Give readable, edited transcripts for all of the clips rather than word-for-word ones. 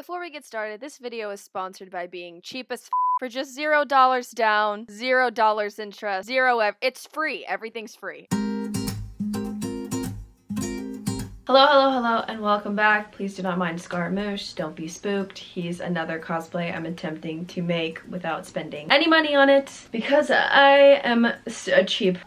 Before we get started, this video is sponsored by being cheap as for just $0 down, $0 interest, it's free. Everything's free. Hello, and welcome back. Please do not mind Scaramouche. Don't be spooked. He's another cosplay I'm attempting to make without spending any money on it because I am cheap.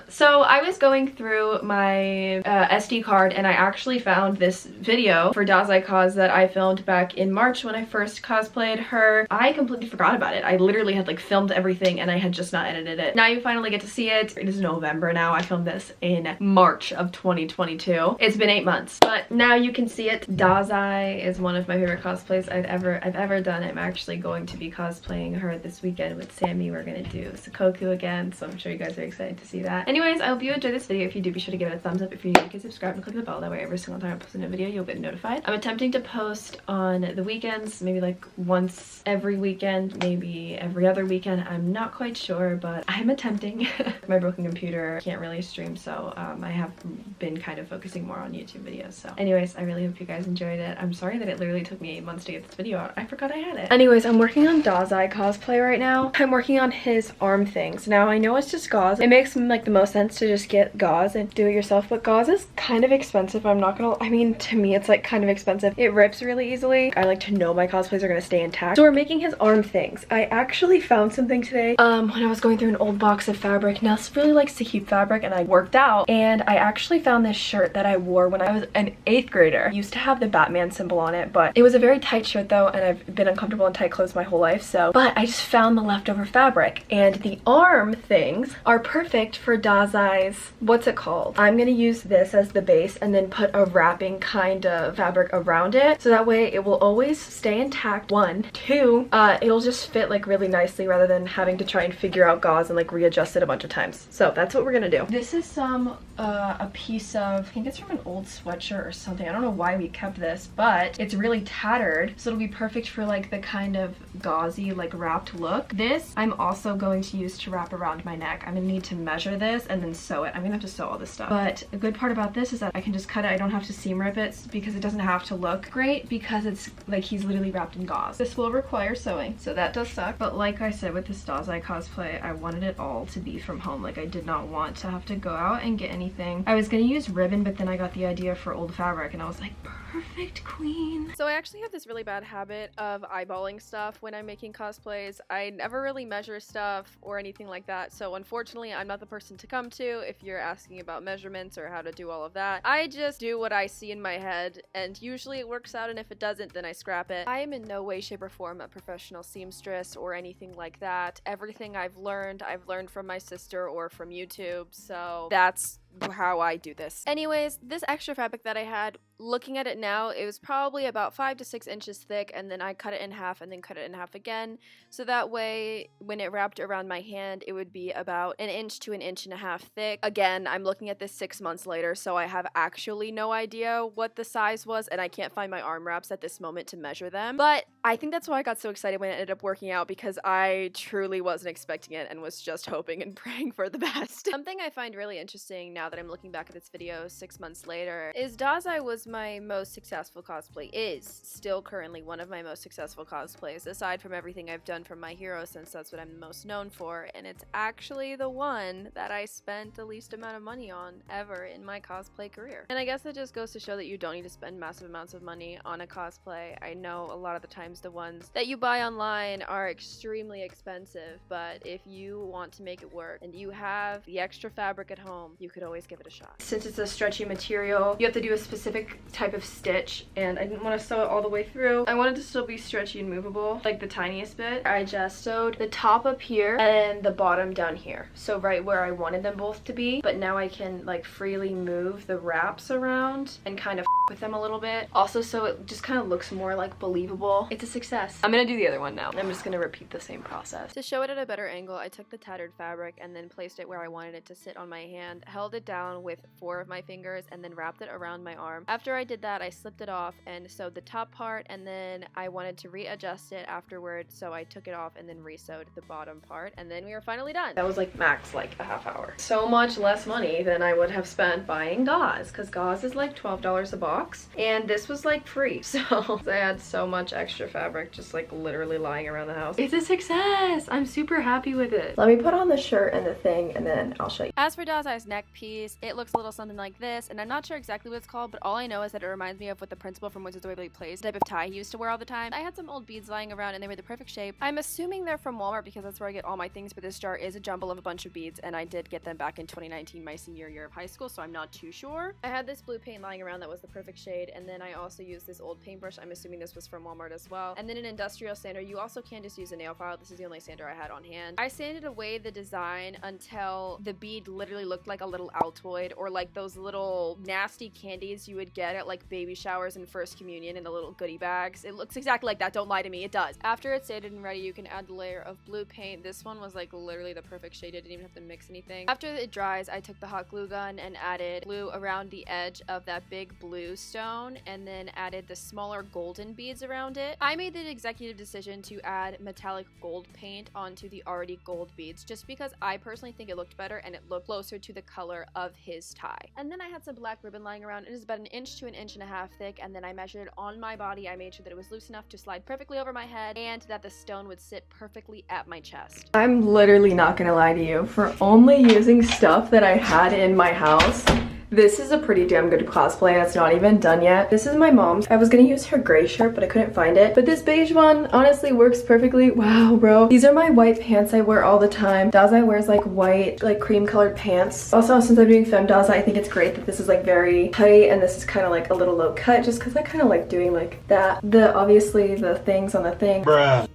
So I was going through my SD card and I actually found this video for Dazai Cos that I filmed back in March when I first cosplayed her. I completely forgot about it. I literally had like filmed everything and I had just not edited it. Now you finally get to see it. It is November now. I filmed this in March of 2022. It's been 8 months, but now you can see it. Dazai is one of my favorite cosplays I've ever done. I'm actually going to be cosplaying her this weekend with Sammy. We're gonna do Sakoku again, so I'm sure you guys are excited to see that. Anyways, I hope you enjoyed this video. If you do, be sure to give it a thumbs up. If you're new, you can subscribe and click the bell. That way every single time I post a new video, you'll get notified. I'm attempting to post on the weekends, maybe like once every weekend, maybe every other weekend. I'm not quite sure, but I'm attempting. My broken computer can't really stream, so I have been kind of focusing more on YouTube videos. So anyways, I really hope you guys enjoyed it. I'm sorry that it literally took me 8 months to get this video out. I forgot I had it. Anyways, I'm working on Dazai cosplay right now. I'm working on his arm things. Now I know it's just gauze. It makes like the most sense to just get gauze and do it yourself, but gauze is kind of expensive. I'm not gonna, I mean, to me it's like kind of expensive. It rips really easily. I like to know my cosplays are gonna stay intact. So we're making his arm things. I actually found something today when I was going through an old box of fabric. Nels really likes to keep fabric and I worked out and I actually found this shirt that I wore when I was an 8th grader. It used to have the Batman symbol on it, but it was a very tight shirt though, and I've been uncomfortable in tight clothes my whole life, so. But I just found the leftover fabric, and the arm things are perfect for Dazai's, what's it called? I'm gonna use this as the base and then put a wrapping kind of fabric around it, so that way it will always stay intact, 1. 2, it'll just fit like really nicely rather than having to try and figure out gauze and like readjust it a bunch of times. So that's what we're gonna do. This is a piece of, I think it's from an old sweatshirt or something. I don't know why we kept this, but it's really tattered, so it'll be perfect for like the kind of gauzy like wrapped look. This I'm also going to use to wrap around my neck. I'm gonna need to measure this and then sew it. I'm gonna have to sew all this stuff, but a good part about this is that I can just cut it. I don't have to seam rip it because it doesn't have to look great because it's like he's literally wrapped in gauze. This will require sewing, so that does suck, but like I said with this Dazai cosplay, I wanted it all to be from home. Like I did not want to have to go out and get anything. I was gonna use ribbon, but then I got the idea for old fabric and I was like, perfect, queen. So I actually have this really bad habit of eyeballing stuff when I'm making cosplays. I never really measure stuff or anything like that, so unfortunately I'm not the person to come to if you're asking about measurements or how to do all of that. I just do what I see in my head, and usually it works out, and if it doesn't, then I scrap it. I am in no way, shape, or form a professional seamstress or anything like that. Everything I've learned from my sister or from YouTube, so that's how I do this. Anyways, this extra fabric that I had, looking at it now, it was probably about 5 to 6 inches thick, and then I cut it in half and then cut it in half again, so that way when it wrapped around my hand it would be about 1 inch to 1.5 inches thick. Again, I'm looking at this 6 months later, so I have actually no idea what the size was, and I can't find my arm wraps at this moment to measure them, but I think that's why I got so excited when it ended up working out, because I truly wasn't expecting it and was just hoping and praying for the best. Something I find really interesting now that I'm looking back at this video 6 months later is Dazai was my most successful cosplay, is still currently one of my most successful cosplays, aside from everything I've done from My Hero, since that's what I'm most known for, and it's actually the one that I spent the least amount of money on ever in my cosplay career. And I guess it just goes to show that you don't need to spend massive amounts of money on a cosplay. I know a lot of the times the ones that you buy online are extremely expensive, but if you want to make it work and you have the extra fabric at home, you could always give it a shot. Since it's a stretchy material, you have to do a specific type of stitch, and I didn't want to sew it all the way through. I wanted to still be stretchy and movable, like the tiniest bit. I just sewed the top up here and the bottom down here, so right where I wanted them both to be, but now I can like freely move the wraps around and kind of with them a little bit. Also, so it just kind of looks more like believable. It's a success. I'm gonna do the other one now. I'm just gonna repeat the same process. To show it at a better angle, I took the tattered fabric and then placed it where I wanted it to sit on my hand, held it it down with 4 of my fingers and then wrapped it around my arm. After I did that, I slipped it off and sewed the top part, and then I wanted to readjust it afterward, so I took it off and then re-sewed the bottom part, and then we were finally done. That was like max like a half hour. So much less money than I would have spent buying gauze, because gauze is like $12 a box, and this was like free. So I had so much extra fabric just like literally lying around the house. It's a success. I'm super happy with it. Let me put on the shirt and the thing, and then I'll show you. As for Dazai's neck piece, it looks a little something like this, and I'm not sure exactly what it's called, but all I know is that it reminds me of what the principal from Wizards of Waverly Place, the type of tie he used to wear all the time. I had some old beads lying around and they were the perfect shape. I'm assuming they're from Walmart because that's where I get all my things, but this jar is a jumble of a bunch of beads, and I did get them back in 2019, my senior year of high school, so I'm not too sure. I had this blue paint lying around that was the perfect shade, and then I also used this old paintbrush. I'm assuming this was from Walmart as well. And then an industrial sander. You also can just use a nail file. This is the only sander I had on hand. I sanded away the design until the bead literally looked like a little Altoid, or like those little nasty candies you would get at like baby showers and first communion in the little goodie bags. It looks exactly like that. Don't lie to me. It does. After it's sanded and ready, you can add the layer of blue paint. This one was like literally the perfect shade. I didn't even have to mix anything. After it dries, I took the hot glue gun and added glue around the edge of that big blue stone, and then added the smaller golden beads around it. I made the executive decision to add metallic gold paint onto the already gold beads, just because I personally think it looked better and it looked closer to the color of his tie. And then I had some black ribbon lying around. It is about 1 inch to 1.5 inches thick, and then I measured it on my body. I made sure that it was loose enough to slide perfectly over my head and that the stone would sit perfectly at my chest. I'm literally not gonna lie to you, for only using stuff that I had in my house, this is a pretty damn good cosplay, and it's not even done yet. This is my mom's. I was gonna use her gray shirt, but I couldn't find it. But this beige one honestly works perfectly. Wow, bro. These are my white pants I wear all the time. Dazai wears like white, like cream colored pants. Also, since I'm doing femme Dazai, I think it's great that this is like very tight and this is kind of like a little low cut, just because I kind of like doing like that. Obviously the things on the thing. Bruh.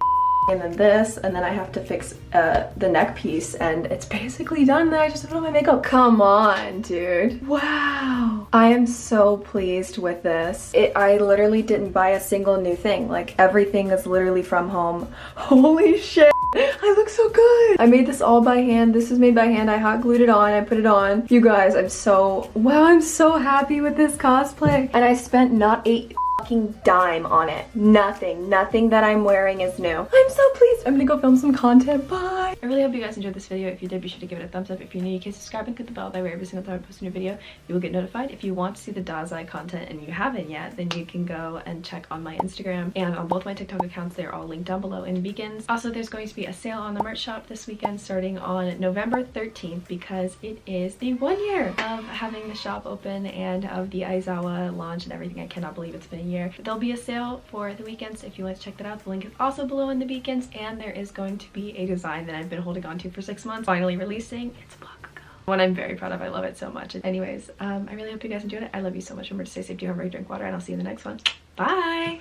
And then this, and then I have to fix the neck piece, and it's basically done. Then I just put on my makeup. Come on, dude. Wow. I am so pleased with this. I literally didn't buy a single new thing. Like, everything is literally from home. Holy shit. I look so good. I made this all by hand. This is made by hand. I hot glued it on. I put it on. You guys, I'm so happy with this cosplay. And I spent not a fucking dime on it. Nothing that I'm wearing is new. I'm so pleased. I'm gonna go film some content. Bye. I really hope you guys enjoyed this video. If you did, be sure to give it a thumbs up. If you're new, you can subscribe and click the bell. That way every single time I post a new video, you will get notified. If you want to see the Dazai content and you haven't yet, then you can go and check on my Instagram and on both my TikTok accounts. They're all linked down below in beacons. Also, there's going to be a sale on the merch shop this weekend starting on November 13th, because it is the 1 year of having the shop open and of the Aizawa launch and everything. I cannot believe it's been a year. But there'll be a sale for the weekends if you want to check that out. The link is also below in the beacons, and there is going to be a design that I've been holding on to for 6 months finally releasing. It's a block ago. One I'm very proud of. I love it so much. Anyways, I really hope you guys enjoyed it. I love you so much. Remember to stay safe, do your homework, drink water, and I'll see you in the next one. Bye!